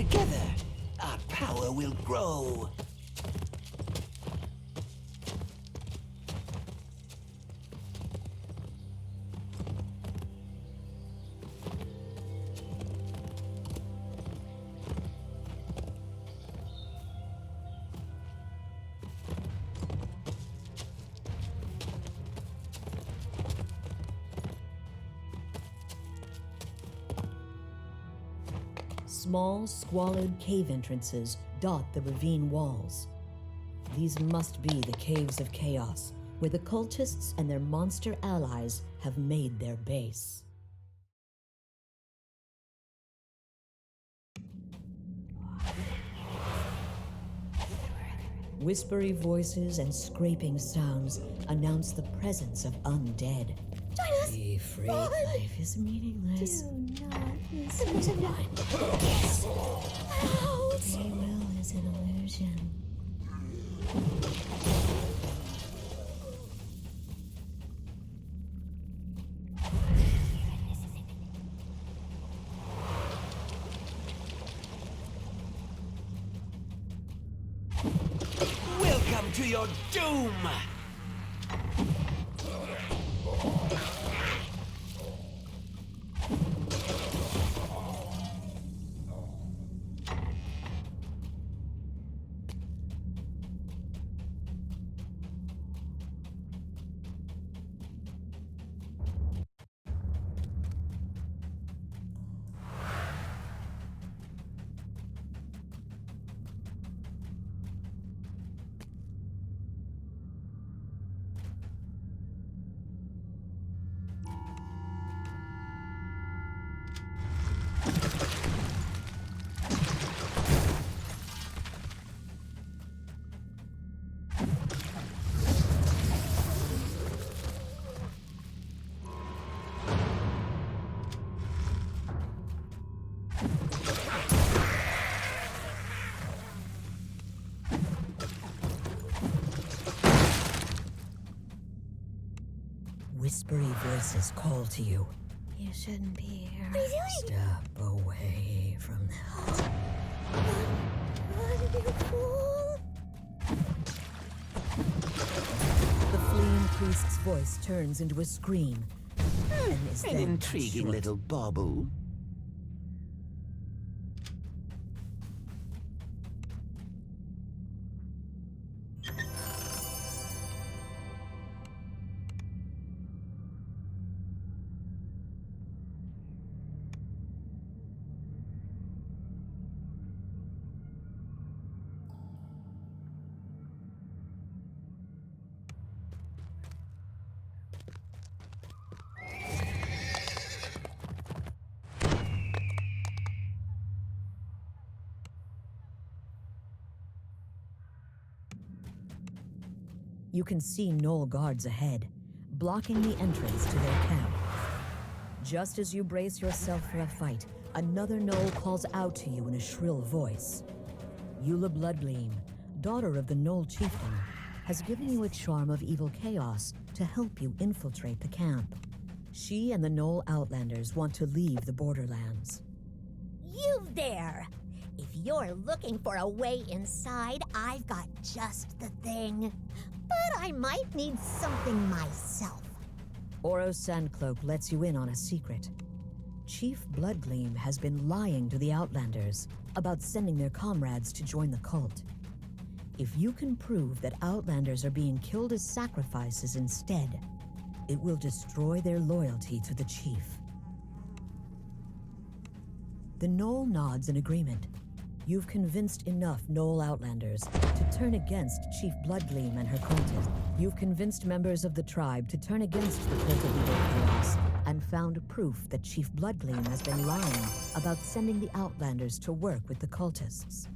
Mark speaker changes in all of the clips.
Speaker 1: Together, our power will grow.
Speaker 2: Small, squalid cave entrances dot the ravine walls. These must be the Caves of Chaos, where the cultists and their monster allies have made their base. Whispery voices and scraping sounds announce the presence of undead. Be free. Life is meaningless.
Speaker 3: Do not listen to me.
Speaker 2: Free will is an illusion.
Speaker 1: Welcome to your doom!
Speaker 2: Whispery voices call to you.
Speaker 3: You shouldn't be here.
Speaker 4: What are you doing?
Speaker 2: Step away from that.
Speaker 3: Run, you fool!
Speaker 2: The fleeing priest's voice turns into a scream. And is
Speaker 1: An
Speaker 2: then
Speaker 1: intriguing
Speaker 2: short.
Speaker 1: little bauble.
Speaker 2: You can see Knoll guards ahead, blocking the entrance to their camp. Just as you brace yourself for a fight, another Knoll calls out to you in a shrill voice. Eula Bloodgleam, daughter of the Knoll chieftain, has given you a charm of evil chaos to help you infiltrate the camp. She and the Knoll Outlanders want to leave the Borderlands.
Speaker 4: You there! If you're looking for a way inside, I've got just the thing. But I might need something myself.
Speaker 2: Oro Sandcloak lets you in on a secret. Chief Bloodgleam has been lying to the Outlanders about sending their comrades to join the cult. If you can prove that Outlanders are being killed as sacrifices instead, it will destroy their loyalty to the Chief. The Knoll nods in agreement. You've convinced enough Knoll Outlanders to turn against Chief Bloodgleam and her cultists. You've convinced members of the tribe to turn against the cult of evil chaos, and found proof that Chief Bloodgleam has been lying about sending the Outlanders to work with the cultists.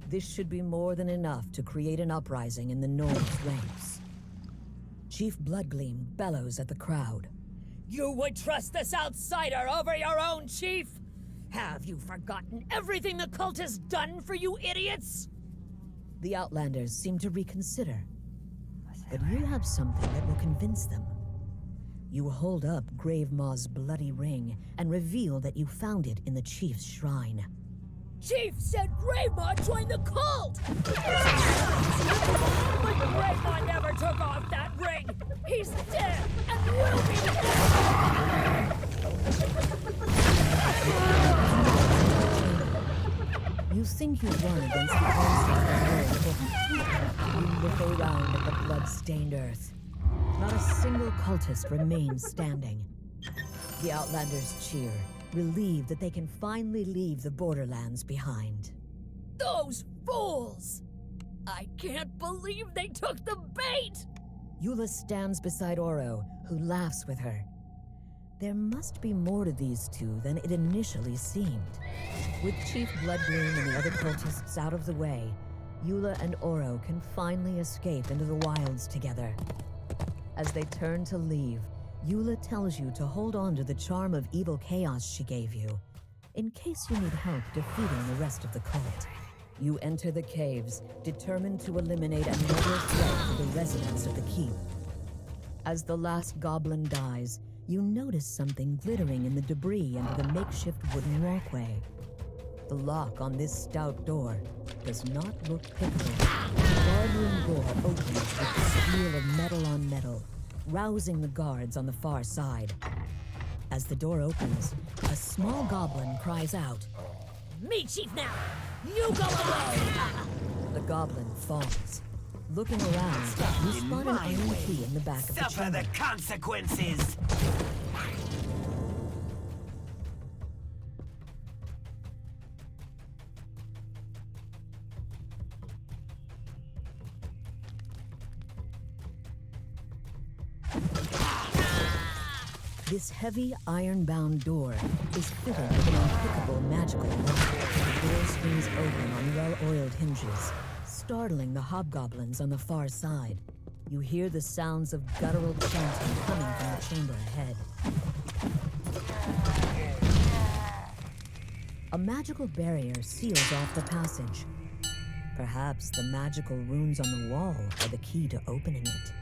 Speaker 2: This should be more than enough to create an uprising in the Knoll's ranks. Chief Bloodgleam bellows at the crowd.
Speaker 5: You would trust this outsider over your own chief? Have you forgotten everything the cult has done for you idiots?
Speaker 2: The Outlanders seem to reconsider, but you have something that will convince them. You hold up Grave Maw's bloody ring and reveal that you found it in the chief's shrine.
Speaker 5: Chief said Greymaw joined the cult! But Greymaw never took off that ring! He's dead and will be dead!
Speaker 2: You think you won against the onslaught of the world. You look around at the blood-stained earth. Not a single cultist remains standing. The Outlanders cheer, relieved that they can finally leave the Borderlands behind.
Speaker 5: Those fools! I can't believe they took the bait!
Speaker 2: Eula stands beside Oro, who laughs with her. There must be more to these two than it initially seemed. With Chief Bloodbloom and the other cultists out of the way, Eula and Oro can finally escape into the wilds together. As they turn to leave, Eula tells you to hold on to the charm of evil chaos she gave you, in case you need help defeating the rest of the cult. You enter the caves, determined to eliminate another threat to the residents of the keep. As the last goblin dies, you notice something glittering in the debris under the makeshift wooden walkway. The lock on this stout door does not look pickable. The guardroom door opens with the squeal of metal on metal, rousing the guards on the far side. As the door opens, a small goblin cries out.
Speaker 5: Me, Chief, now! You go alone!
Speaker 2: The goblin falls. Looking around, you spot an iron key in the back of the
Speaker 1: Suffer
Speaker 2: chamber.
Speaker 1: the consequences!
Speaker 2: This heavy, iron-bound door is fitted with an impeccable magical lock. The door swings open on well-oiled hinges, startling the hobgoblins on the far side. You hear the sounds of guttural chanting coming from the chamber ahead. A magical barrier seals off the passage. Perhaps the magical runes on the wall are the key to opening it.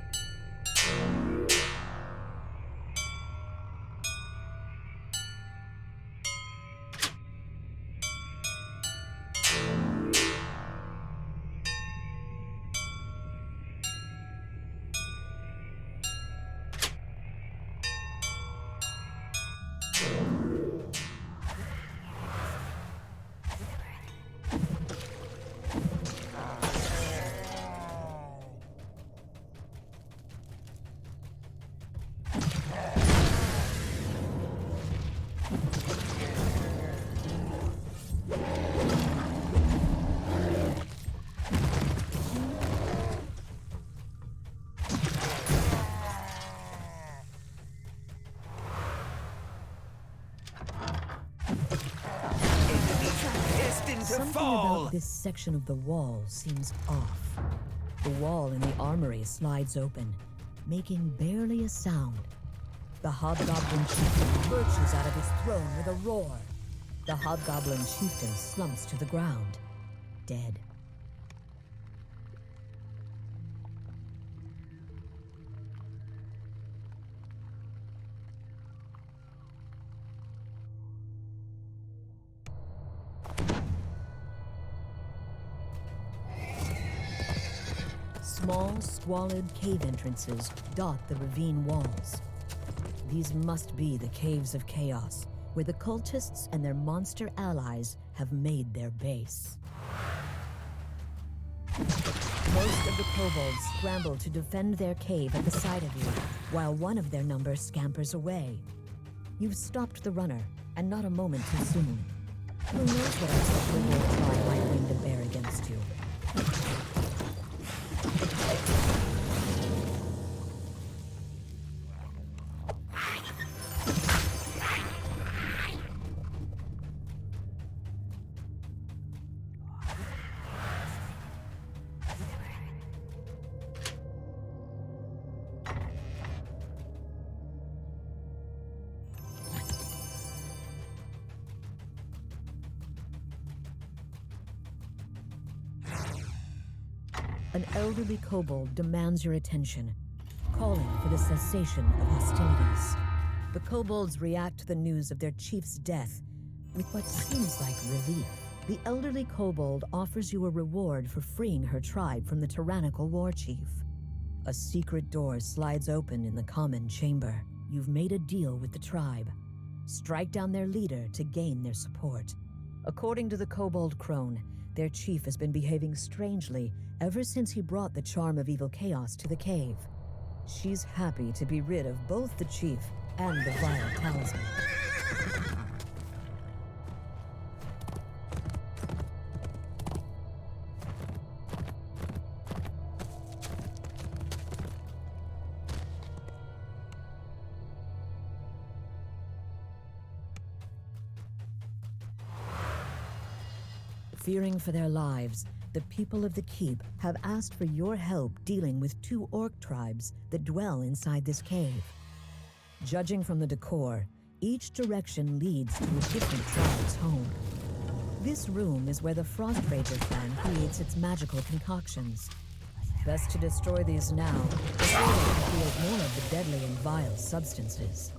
Speaker 2: Something about this section of the wall seems off. The wall in the armory slides open, making barely a sound. The hobgoblin chieftain lurches out of his throne with a roar. The hobgoblin chieftain slumps to the ground, dead. Small, squalid cave entrances dot the ravine walls. These must be the Caves of Chaos, where the cultists and their monster allies have made their base. Most of the kobolds scramble to defend their cave at the side of you, while one of their number scampers away. You've stopped the runner, and not a moment too soon. Who knows what exactly your tribe might bring to bear against you? An elderly kobold demands your attention, calling for the cessation of hostilities. The kobolds react to the news of their chief's death with what seems like relief. The elderly kobold offers you a reward for freeing her tribe from the tyrannical war chief. A secret door slides open in the common chamber. You've made a deal with the tribe. Strike down their leader to gain their support. According to the kobold crone, their chief has been behaving strangely ever since he brought the charm of evil chaos to the cave. She's happy to be rid of both the chief and the vile talisman. Fearing for their lives, the people of the keep have asked for your help dealing with 2 orc tribes that dwell inside this cave. Judging from the decor, each direction leads to a different tribe's home. This room is where the Frost Rager clan creates its magical concoctions. Best to destroy these now, before they can create more of the deadly and vile substances.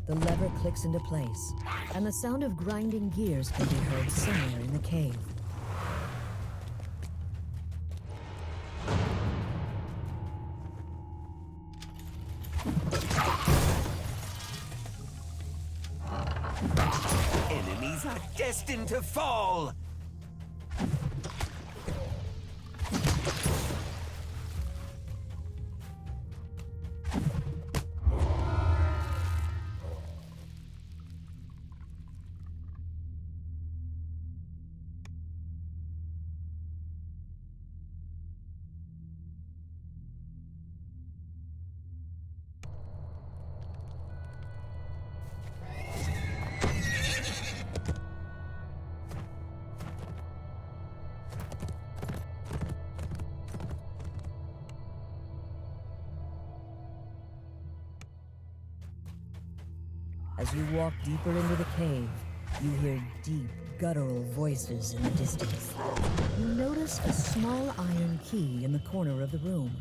Speaker 2: The lever clicks into place, and the sound of grinding gears can be heard somewhere in the cave.
Speaker 1: Enemies are destined to fall!
Speaker 2: As you walk deeper into the cave, you hear deep, guttural voices in the distance. You notice a small iron key in the corner of the room.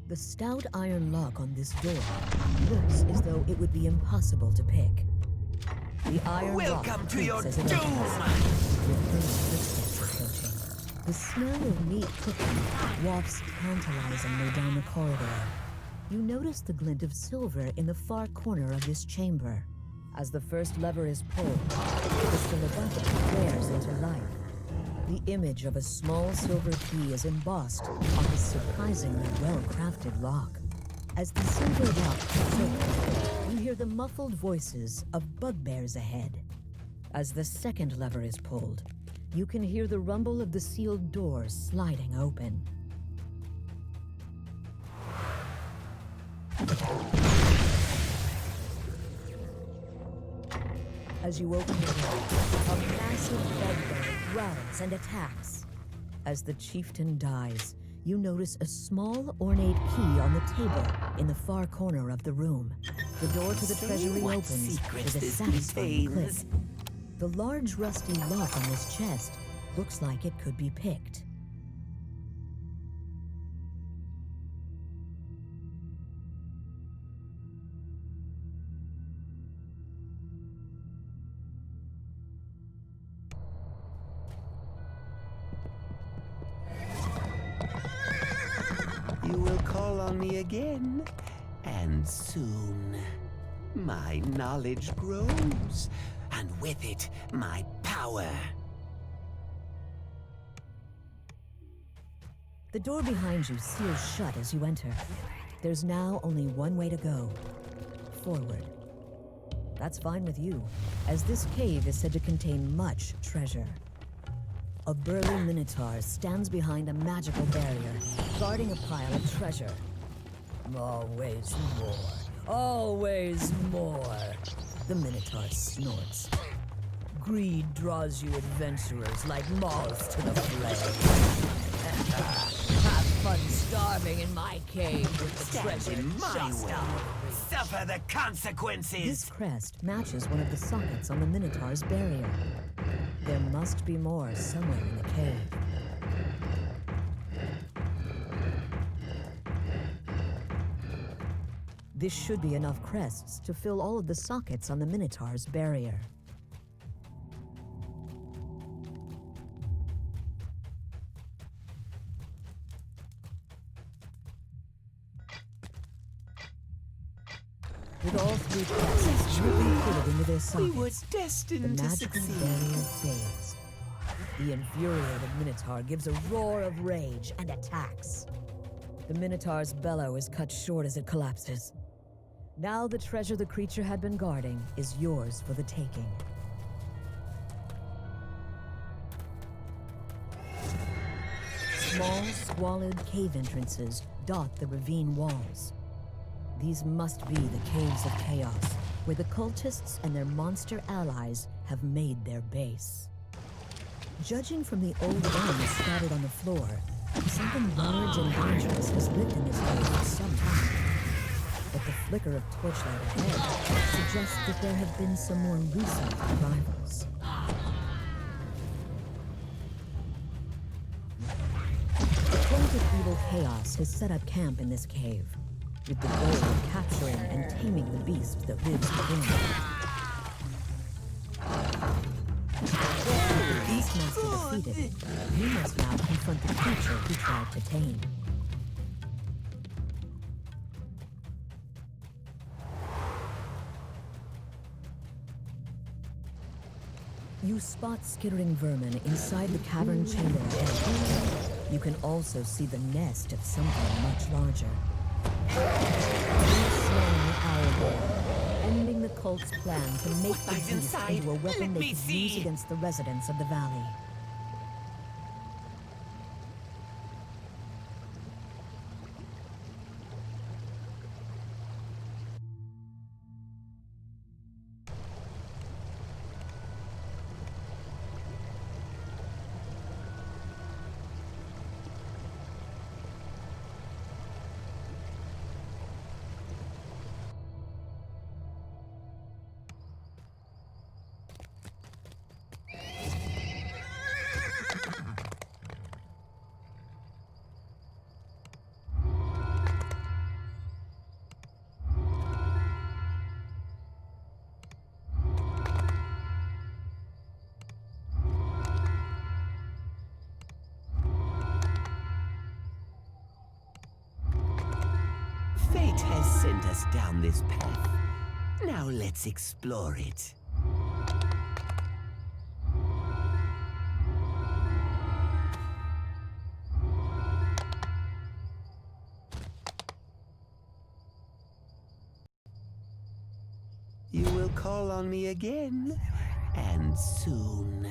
Speaker 2: The stout iron lock on this door looks as though it would be impossible to pick. The iron
Speaker 1: Welcome
Speaker 2: lock
Speaker 1: to your
Speaker 2: creaks as it
Speaker 1: doom!
Speaker 2: opens, with hurried footsteps approaching. The smell of meat cooking wafts tantalizingly down the corridor. You notice the glint of silver in the far corner of this chamber. As the first lever is pulled, the crystal above it flares into life. The image of a small silver key is embossed on this surprisingly well-crafted lock. As the silver lock clicks open, you hear the muffled voices of bugbears ahead. As the second lever is pulled, you can hear the rumble of the sealed door sliding open. As you open the door, a massive bugbear growls and attacks. As the chieftain dies, you notice a small, ornate key on the table in the far corner of the room. The door to the treasury
Speaker 1: what
Speaker 2: opens
Speaker 1: secrets
Speaker 2: with a
Speaker 1: this
Speaker 2: satisfying click.
Speaker 1: contains?
Speaker 2: The large rusty lock on this chest looks like it could be picked.
Speaker 1: You will call on me again, and soon my knowledge grows, and with it, my power.
Speaker 2: The door behind you seals shut as you enter. There's now only one way to go. Forward. That's fine with you, as this cave is said to contain much treasure. A burly minotaur stands behind a magical barrier, guarding a pile of treasure. Always more. Always more. The minotaur snorts. Greed draws you adventurers like moths to the flame. Have fun starving in my cave with the
Speaker 1: Stand
Speaker 2: treasure
Speaker 1: in my
Speaker 2: just
Speaker 1: way.
Speaker 2: out of reach.
Speaker 1: Suffer the consequences!
Speaker 2: This crest matches one of the sockets on the Minotaur's barrier. There must be more somewhere in the cave. This should be enough crests to fill all of the sockets on the Minotaur's barrier. With all three crests strictly fitted into their
Speaker 1: We were
Speaker 2: sockets, the
Speaker 1: destined to
Speaker 2: magical
Speaker 1: succeed.
Speaker 2: barrier fades. The infuriated Minotaur gives a roar of rage and attacks. The Minotaur's bellow is cut short as it collapses. Now the treasure the creature had been guarding is yours for the taking. Small, squalid cave entrances dot the ravine walls. These must be the Caves of Chaos, where the cultists and their monster allies have made their base. Judging from the old bones scattered on the floor, something large and dangerous has lived in this cave for some time. But the flicker of torchlight ahead suggests that there have been some more recent arrivals. The cult of evil chaos has set up camp in this cave, with the goal of capturing and taming the beast that lives within it. With the Beastmaster defeated, you must now confront the creature he tried to tame. You spot skittering vermin inside the cavern chamber ahead. You can also see the nest of something much larger. Slain owlbear, ending the cult's plan to make the
Speaker 1: lies
Speaker 2: beast
Speaker 1: inside?
Speaker 2: into a weapon
Speaker 1: Let
Speaker 2: they
Speaker 1: me
Speaker 2: could
Speaker 1: see.
Speaker 2: use against the residents of the valley.
Speaker 1: Fate has sent us down this path. Now let's explore it. You will call on me again, and soon.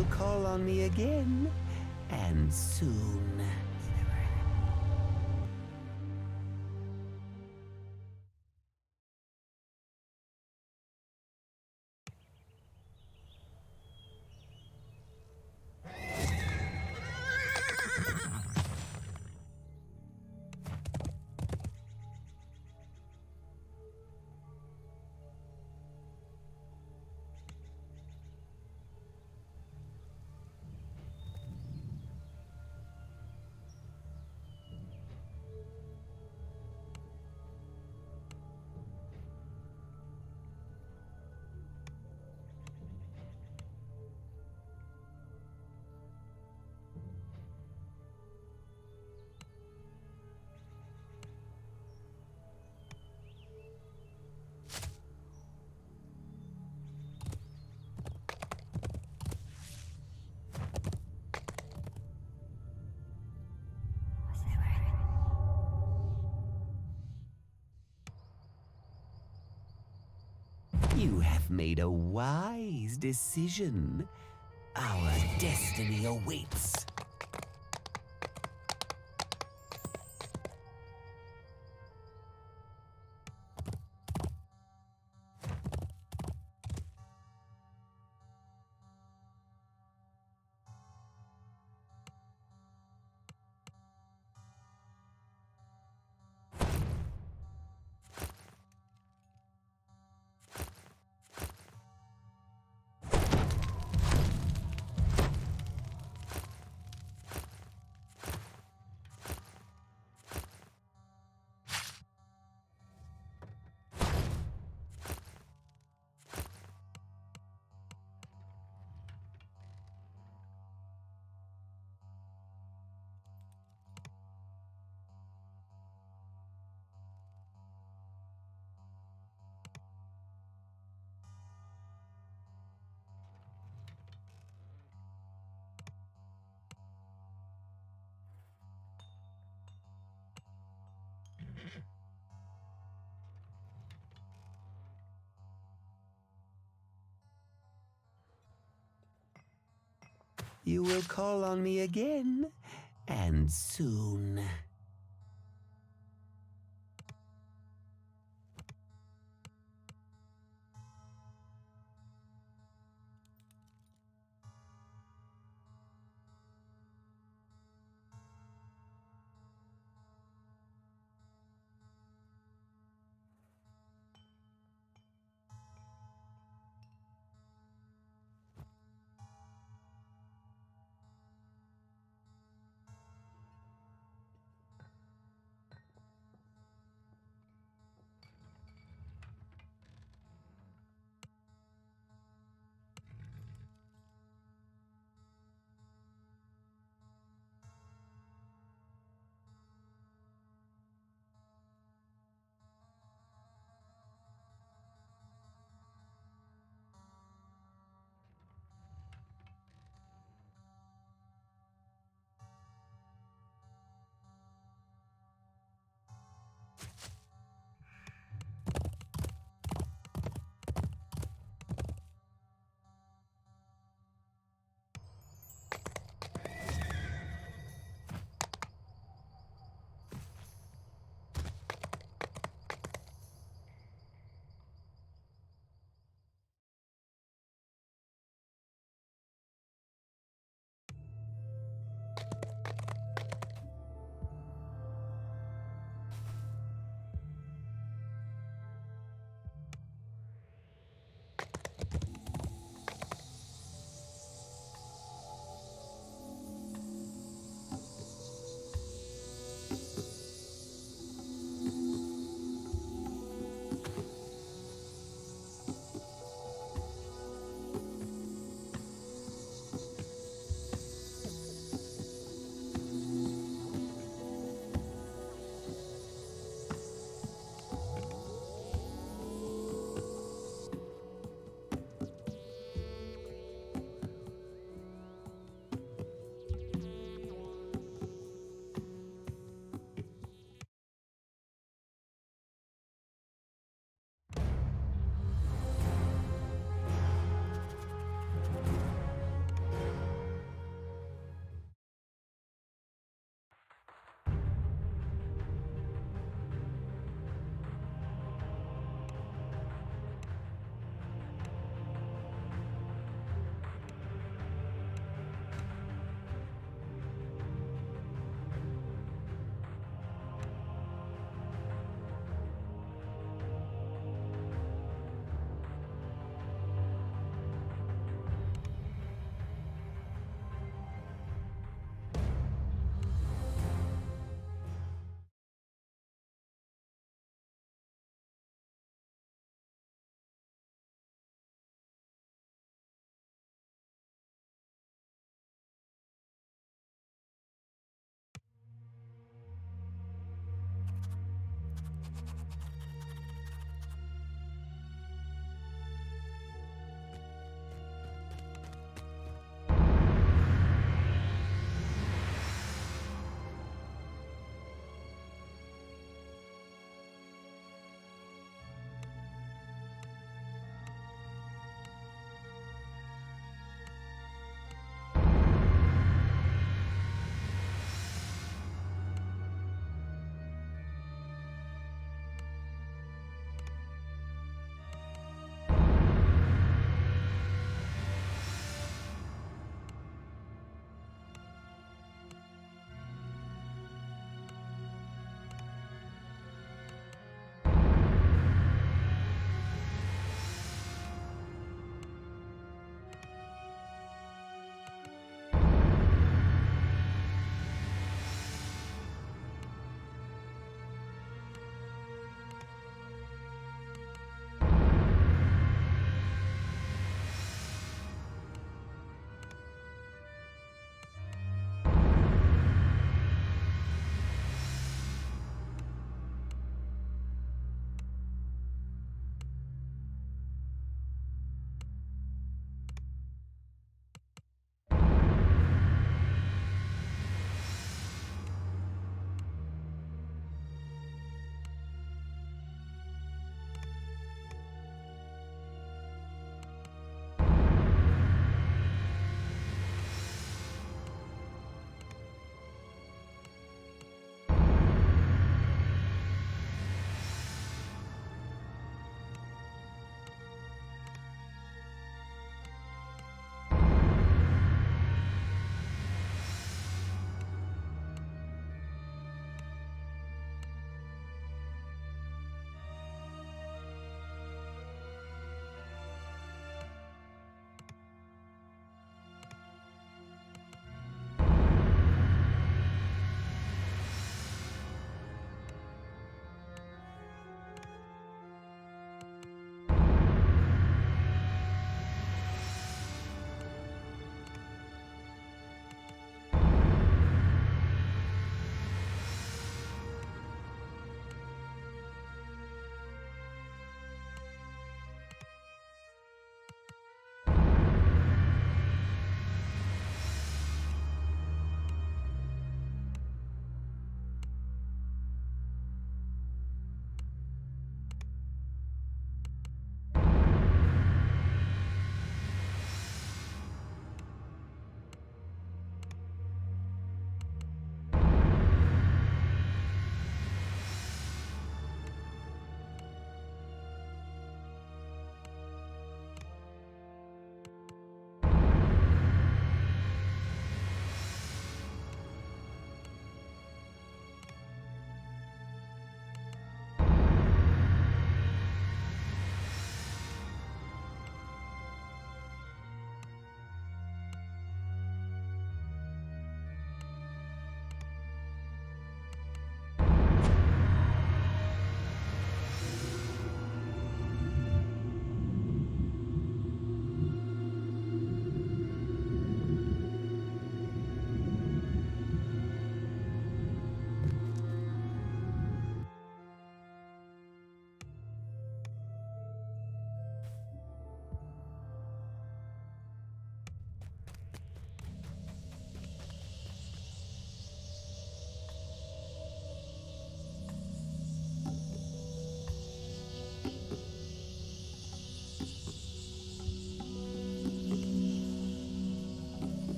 Speaker 1: will call on me again, and soon. You have made a wise decision. Our destiny awaits. You will call on me again, and soon.